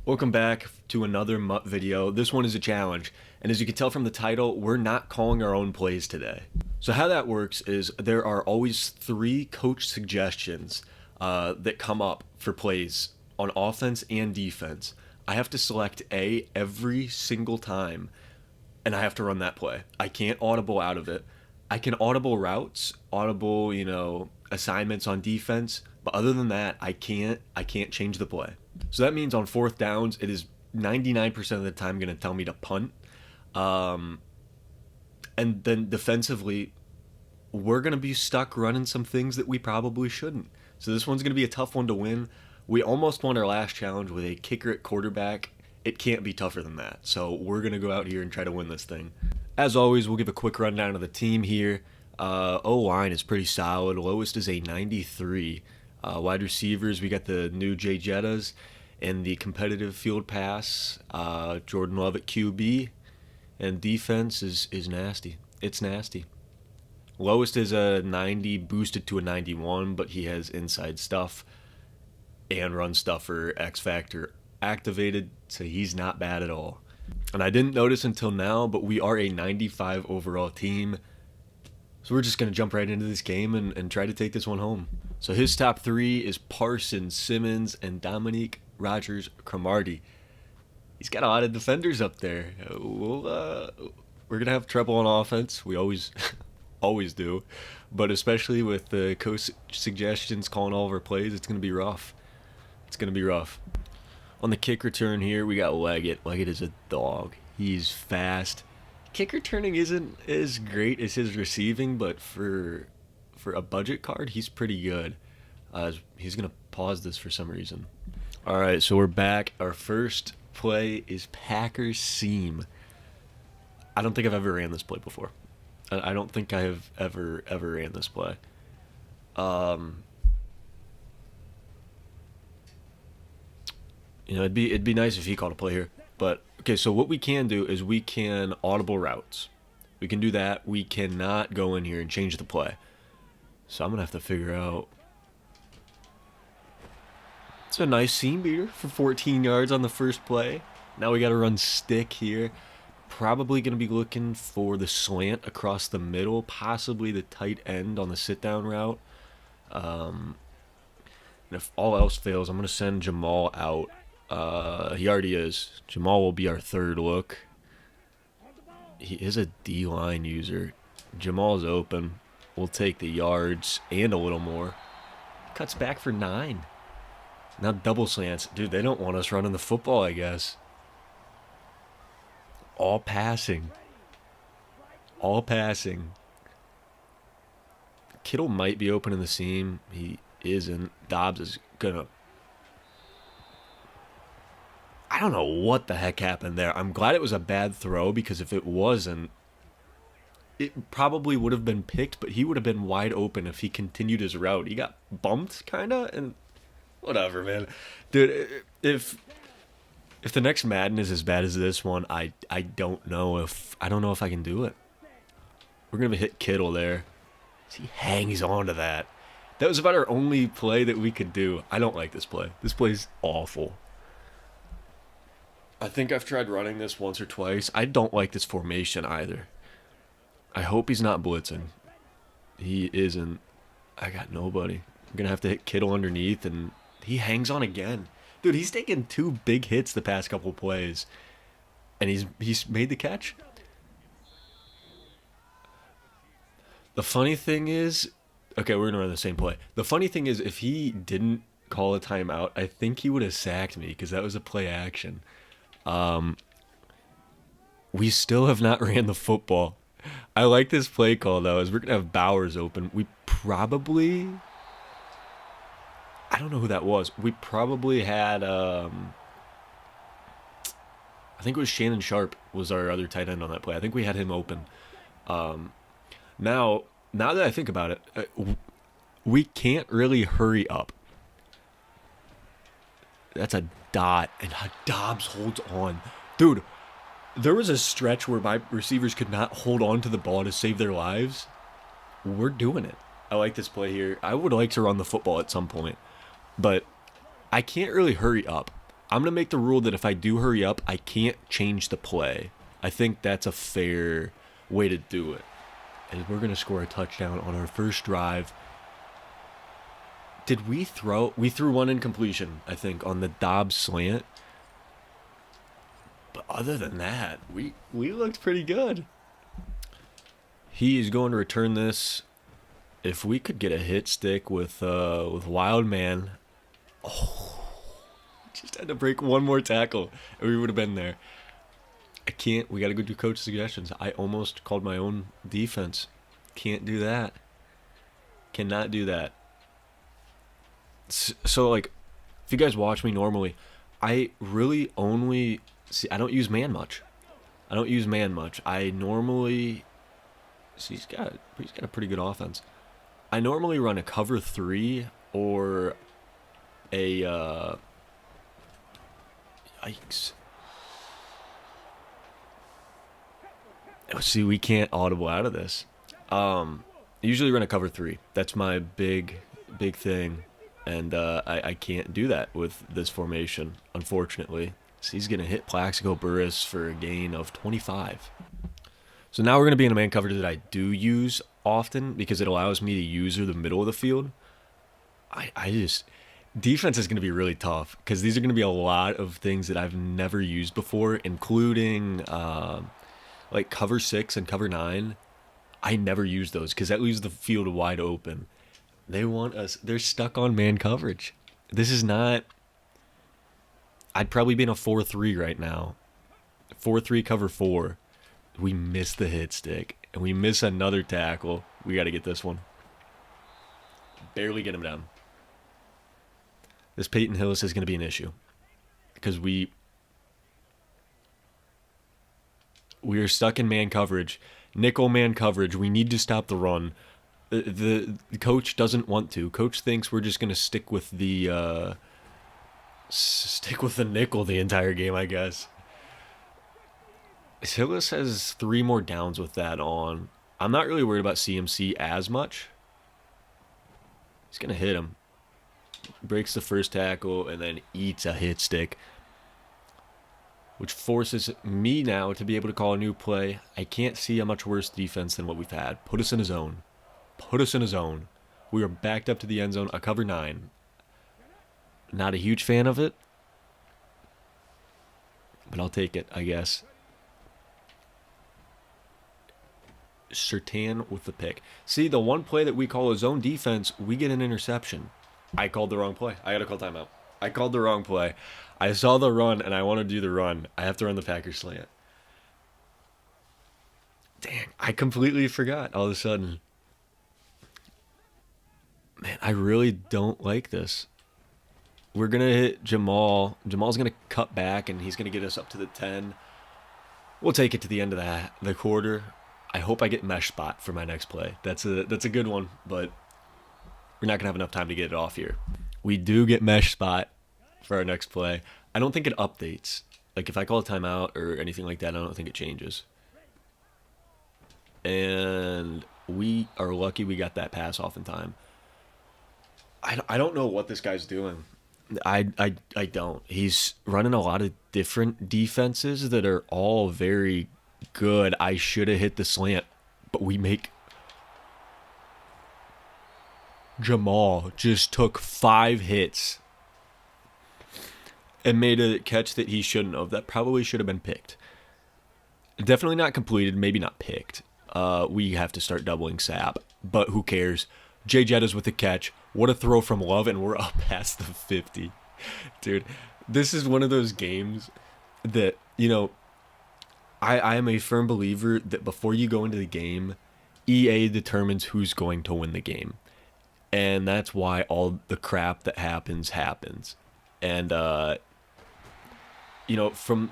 Welcome back to another MUT video. This one is a challenge, and as you can tell from the title, we're not calling our own plays today. So how that works is there are always 3 coach suggestions that come up for plays on offense and defense. I have to select A every single time, and I have to run that play. I can't audible out of it. I can audible routes, audible, assignments on defense, but other than that, I can't change the play. So that means on 4th downs, it is 99% of the time going to tell me to punt. And then defensively, we're going to be stuck running some things that we probably shouldn't. So this one's going to be a tough one to win. We almost won our last challenge with a kicker at quarterback. It can't be tougher than that. So we're going to go out here and try to win this thing. As always, we'll give a quick rundown of the team here. O-line is pretty solid. Lowest is a 93. Wide receivers, we got the new Jay Jettas and the competitive field pass. Jordan Love at QB. And defense is nasty. It's nasty. Lowest is a 90, boosted to a 91, but he has inside stuff and run stuffer, X Factor activated, so he's not bad at all. And I didn't notice until now, but we are a 95 overall team. So we're just going to jump right into this game and try to take this one home. So his top 3 is Parsons, Simmons, and Dominique Rodgers-Cromartie. He's got a lot of defenders up there. We're going to have trouble on offense. We always always do. But especially with the coach suggestions calling all of our plays, it's going to be rough. It's going to be rough. On the kick return here, we got Leggett. Leggett is a dog. He's fast. Kick returning isn't as great as his receiving, but for a budget card, he's pretty good. He's going to pause this for some reason. All right, so we're back. Our first play is Packers seam. I don't think I've ever ran this play before. I don't think I have ever ran this play. It'd be nice if he called a play here. But okay, so what we can do is we can audible routes. We can do that. We cannot go in here and change the play. So I'm gonna have to figure out. It's a nice seam beater for 14 yards on the first play. Now we got to run stick here. Probably gonna be looking for the slant across the middle, possibly the tight end on the sit down route. And if all else fails, I'm gonna send Jamal out. He already is. Jamal will be our third look. He is a D-line user. Jamal's open. We'll take the yards and a little more. Cuts back for 9. Now double slants. Dude, they don't want us running the football, I guess. All passing. All passing. Kittle might be open in the seam. He isn't. Dobbs is gonna... I don't know what the heck happened there. I'm glad it was a bad throw, because if it wasn't, it probably would have been picked, but he would have been wide open if he continued his route. He got bumped, kind of, and whatever, man. Dude, if the next Madden is as bad as this one, I don't know if I can do it. We're going to hit Kittle there. He hangs on to that. That was about our only play that we could do. I don't like this play. This play's awful. I think I've tried running this once or twice. I don't like this formation either. I hope he's not blitzing. He isn't. I got nobody. I'm going to have to hit Kittle underneath, and he hangs on again. Dude, he's taken 2 big hits the past couple plays, and he's made the catch. The funny thing is, okay, we're going to run the same play. The funny thing is, if he didn't call a timeout, I think he would have sacked me, because that was a play action. We still have not ran the football. I like this play call, though, as we're going to have Bowers open. We probably... I don't know who that was. We probably had... I think it was Shannon Sharp was our other tight end on that play. I think we had him open. Now that I think about it, we can't really hurry up. That's a dot, and Dobbs holds on. Dude, there was a stretch where my receivers could not hold on to the ball to save their lives. We're doing it. I like this play here. I would like to run the football at some point, but I can't really hurry up. I'm going to make the rule that if I do hurry up, I can't change the play. I think that's a fair way to do it. And we're going to score a touchdown on our first drive. Did we throw? We threw one incompletion, I think, on the Dobbs slant. But other than that, we looked pretty good. He is going to return this. If we could get a hit stick with Wild Man. Oh, just had to break one more tackle and we would have been there. I can't. We got to go do coach suggestions. I almost called my own defense. Can't do that. Cannot do that. So, like, if you guys watch me normally, I really only see. I don't use man much. I normally see he's got a pretty good offense. I normally run a cover 3 or a yikes. See, we can't audible out of this. I usually run a cover 3. That's my big thing. And I can't do that with this formation, unfortunately. So he's going to hit Plaxico Burress for a gain of 25. So now we're going to be in a man coverage that I do use often because it allows me to use the middle of the field. Defense is going to be really tough because these are going to be a lot of things that I've never used before, including like cover 6 and cover 9. I never use those because that leaves the field wide open. They want us. They're stuck on man coverage. This is not. I'd probably be in a 4-3 right now. 4-3 cover 4. We miss the hit stick. And we miss another tackle. We got to get this one. Barely get him down. This Peyton Hillis is going to be an issue. Because we are stuck in man coverage. Nickel man coverage. We need to stop the run. The coach doesn't want to. Coach thinks we're just going to stick with the nickel the entire game, I guess. Hillis has 3 more downs with that on. I'm not really worried about CMC as much. He's going to hit him. Breaks the first tackle and then eats a hit stick, which forces me now to be able to call a new play. I can't see a much worse defense than what we've had. Put us in a zone. We are backed up to the end zone, a cover 9. Not a huge fan of it, but I'll take it, I guess. Sertan with the pick. See, the one play that we call a zone defense, we get an interception. I called the wrong play. I got to call timeout. I called the wrong play. I saw the run, and I want to do the run. I have to run the Packers slant. Dang, I completely forgot all of a sudden. Man, I really don't like this. We're going to hit Jamal. Jamal's going to cut back, and he's going to get us up to the 10. We'll take it to the end of the quarter. I hope I get mesh spot for my next play. That's a good one, but we're not going to have enough time to get it off here. We do get mesh spot for our next play. I don't think it updates. Like, if I call a timeout or anything like that, I don't think it changes. And we are lucky we got that pass off in time. I don't know what this guy's doing. I don't. He's running a lot of different defenses that are all very good. I should have hit the slant, but we make... Jamal just took 5 hits and made a catch that he shouldn't have. That probably should have been picked. Definitely not completed, maybe not picked. We have to start doubling Sap, but who cares? Jay Jettas with the catch. What a throw from Love, and we're up past the 50. Dude, this is one of those games that, you know, I am a firm believer that before you go into the game, EA determines who's going to win the game. And that's why all the crap that happens. And, you know, from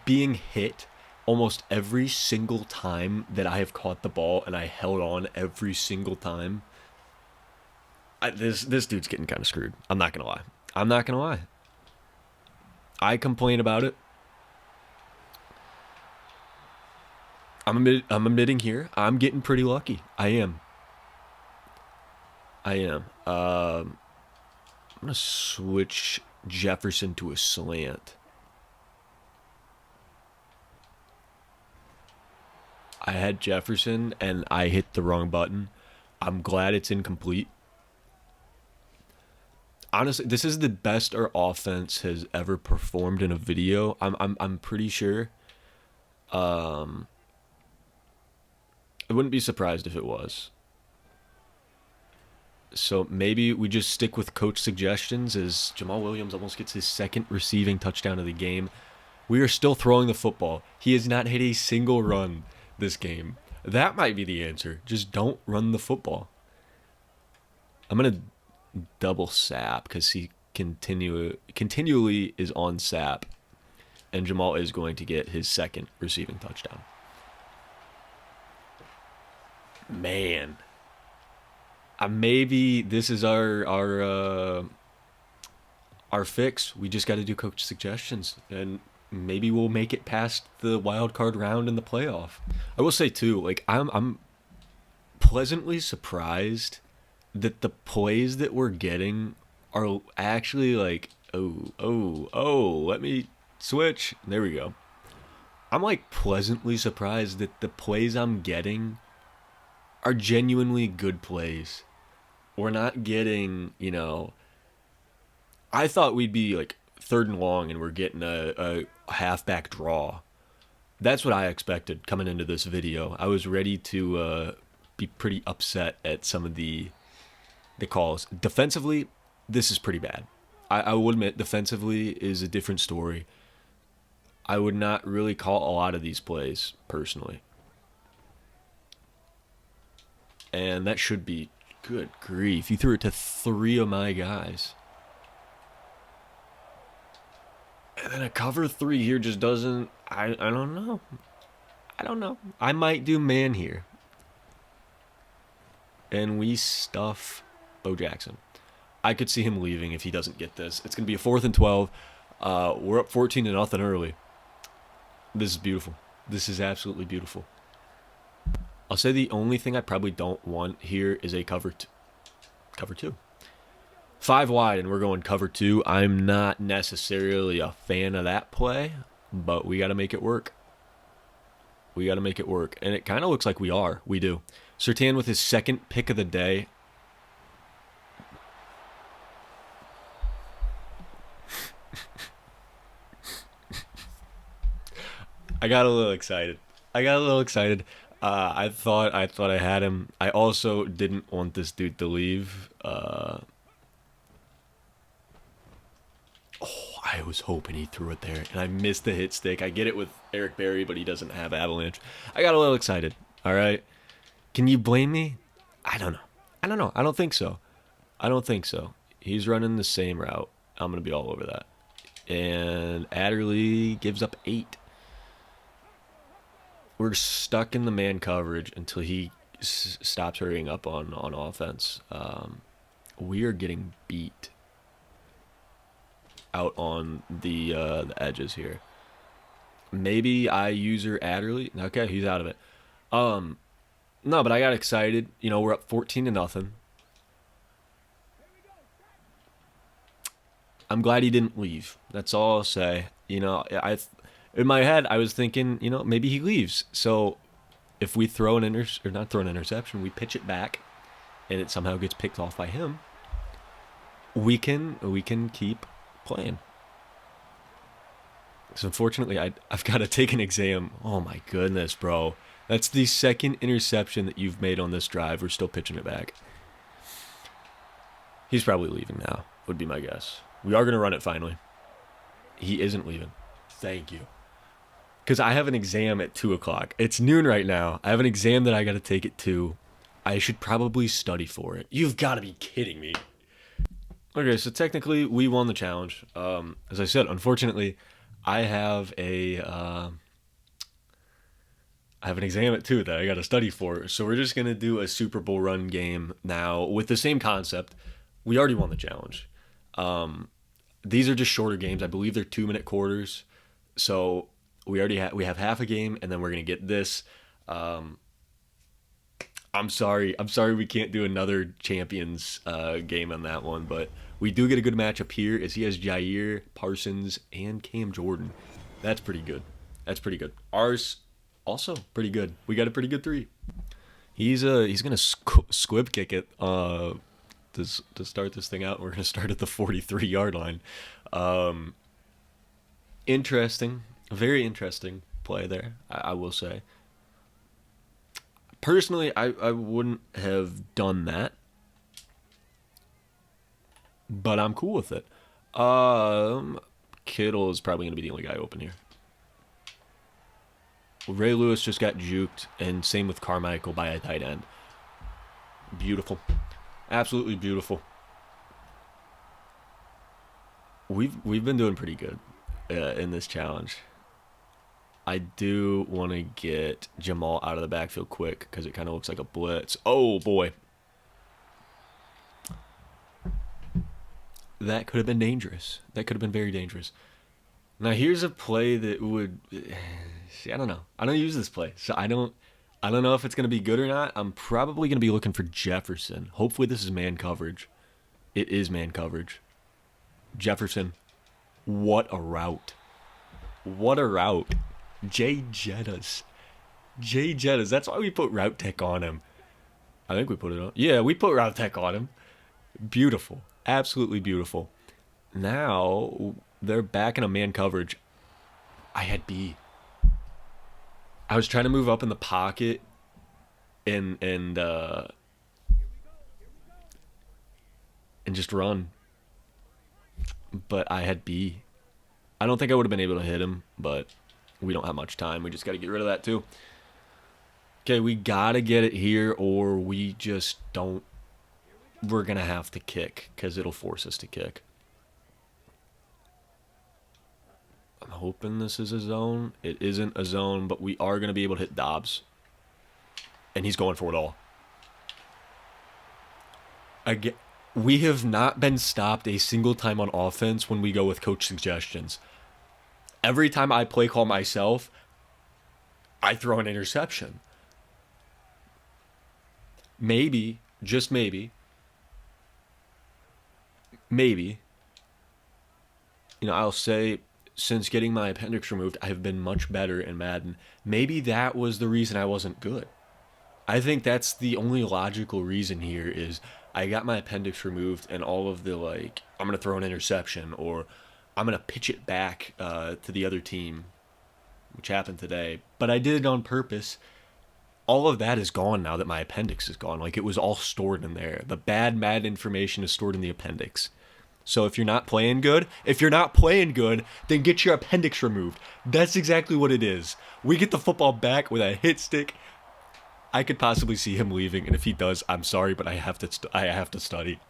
being hit almost every single time that I have caught the ball and I held on every single time, this dude's getting kind of screwed. I'm not going to lie. I complain about it. I'm admitting here, I'm getting pretty lucky. I am. I'm going to switch Jefferson to a slant. I had Jefferson and I hit the wrong button. I'm glad it's incomplete. Honestly, this is the best our offense has ever performed in a video. I'm pretty sure. I wouldn't be surprised if it was. So maybe we just stick with coach suggestions as Jamal Williams almost gets his second receiving touchdown of the game. We are still throwing the football. He has not hit a single run this game. That might be the answer. Just don't run the football. I'm going to double sap because he continually is on sap. And Jamal is going to get his second receiving touchdown. Man. Maybe this is our fix. We just got to do coach suggestions, and maybe we'll make it past the wild card round in the playoff. I will say too, like I'm pleasantly surprised that the plays that we're getting are actually like let me switch. There we go. I'm like pleasantly surprised that the plays I'm getting are genuinely good plays. We're not getting, I thought we'd be like 3rd and long and we're getting a halfback draw. That's what I expected coming into this video. I was ready to be pretty upset at some of the calls. Defensively, this is pretty bad. I will admit, defensively is a different story. I would not really call a lot of these plays, personally. And that should be, good grief, he threw it to 3 of my guys. And then a cover 3 here just doesn't, I don't know. I might do man here. And we stuff Bo Jackson. I could see him leaving if he doesn't get this. It's going to be a 4th and 12. We're up 14-0 early. This is beautiful. This is absolutely beautiful. I'll say the only thing I probably don't want here is a cover 2. 5 wide and we're going cover 2. I'm not necessarily a fan of that play, but we got to make it work. We got to make it work. And it kind of looks like we are. We do. Surtain with his second pick of the day. I got a little excited. I thought I had him. I also didn't want this dude to leave. I was hoping he threw it there, and I missed the hit stick. I get it with Eric Berry, but he doesn't have Avalanche. I got a little excited. All right. Can you blame me? I don't know. I don't think so. He's running the same route. I'm going to be all over that. And Adderley gives up 8. We're stuck in the man coverage until he stops hurrying up on offense. We are getting beat out on the edges here. Maybe I user Adderley. Okay, he's out of it. No, but I got excited. We're up 14-0. I'm glad he didn't leave. That's all I'll say. In my head, I was thinking, maybe he leaves. So if we throw not throw an interception, we pitch it back, and it somehow gets picked off by him, we can keep playing. So unfortunately, I've got to take an exam. Oh my goodness, bro. That's the second interception that you've made on this drive. We're still pitching it back. He's probably leaving now, would be my guess. We are going to run it finally. He isn't leaving. Thank you. Because I have an exam at 2 o'clock. It's noon right now. I have an exam that I got to take at 2. I should probably study for it. You've got to be kidding me. Okay, so technically we won the challenge. As I said, unfortunately, I have an exam at 2 that I got to study for. So we're just going to do a Super Bowl run game now with the same concept. We already won the challenge. These are just shorter games. I believe they're 2-minute quarters. So we have half a game, and then we're gonna get this. I'm sorry we can't do another champions game on that one, but We do get a good matchup here as he has Jair, Parsons, and Cam Jordan. That's pretty good. That's pretty good. Ours also pretty good. We got a pretty good 3. He's gonna squib kick it to start this thing out. We're gonna start at the 43-yard line. Um, Interesting, very interesting play there. I will say. Personally, I wouldn't have done that, but I'm cool with it. Kittle is probably gonna be the only guy open here. Ray Lewis just got juked, and same with Carmichael by a tight end. Beautiful. Absolutely beautiful. We've been doing pretty good in this challenge. I do want to get Jamal out of the backfield quick because it kind of looks like a blitz. Oh, boy. That could have been dangerous. That could have been very dangerous. Now, here's a play that would... See, I don't know. I don't use this play, so I don't know if it's going to be good or not. I'm probably going to be looking for Jefferson. Hopefully this is man coverage. It is man coverage. Jefferson. What a route. What a route. Jay Jettas. That's why we put route tech on him. I think we put it on. Yeah, we put route tech on him. Beautiful. Absolutely beautiful. Now, they're back in a man coverage. I had B. I was trying to move up in the pocket and just run. But I had B. I don't think I would have been able to hit him, but we don't have much time. We just got to get rid of that too. Okay, we got to get it here or we just don't. We're going to have to kick because it'll force us to kick. I'm hoping this is a zone. It isn't a zone, but we are going to be able to hit Dobbs. And he's going for it all. Again, we have not been stopped a single time on offense when we go with coach suggestions. Every time I play call myself, I throw an interception. Maybe, just maybe, I'll say since getting my appendix removed, I have been much better in Madden. Maybe that was the reason I wasn't good. I think that's the only logical reason here is I got my appendix removed and all of the I'm going to throw an interception or I'm going to pitch it back to the other team, which happened today. But I did it on purpose. All of that is gone now that my appendix is gone. It was all stored in there. The bad information is stored in the appendix. So if you're not playing good, then get your appendix removed. That's exactly what it is. We get the football back with a hit stick. I could possibly see him leaving, and if he does, I'm sorry, but I have to study.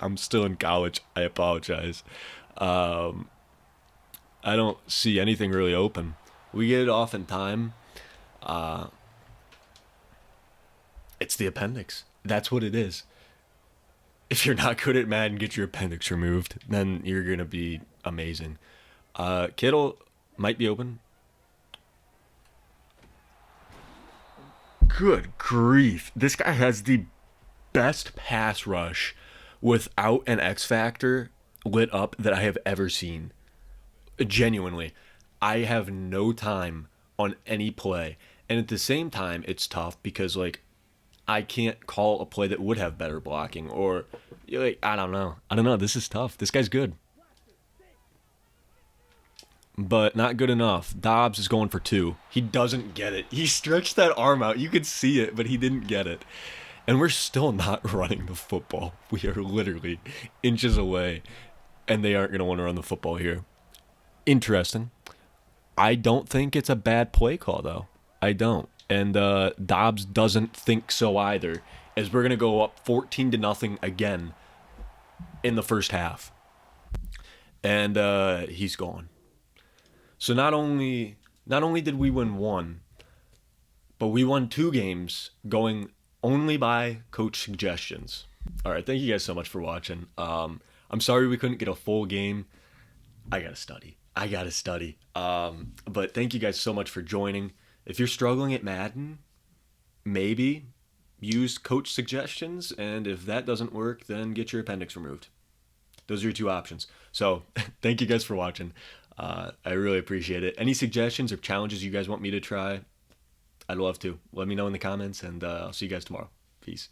I'm still in college. I apologize. I don't see anything really open. We get it off in time. It's the appendix. That's what it is. If you're not good at Madden, get your appendix removed. Then you're going to be amazing. Kittle might be open. Good grief. This guy has the best pass rush without an X Factor lit up that I have ever seen. Genuinely. I have no time on any play. And at the same time, it's tough because, I can't call a play that would have better blocking or, I don't know. This is tough. This guy's good. But not good enough. Dobbs is going for 2. He doesn't get it. He stretched that arm out. You could see it, but he didn't get it. And we're still not running the football. We are literally inches away, and they aren't going to want to run the football here. Interesting. I don't think it's a bad play call, though. I don't. And Dobbs doesn't think so either, as we're going to go up 14-0 again in the first half. And he's gone. So not only did we win 1, but we won 2 games going only by coach suggestions. All right, thank you guys so much for watching. I'm sorry we couldn't get a full game. I got to study. But thank you guys so much for joining. If you're struggling at Madden, maybe use coach suggestions, and if that doesn't work, then get your appendix removed. Those are your two options. So thank you guys for watching. I really appreciate it. Any suggestions or challenges you guys want me to try, I'd love to. Let me know in the comments, and I'll see you guys tomorrow. Peace.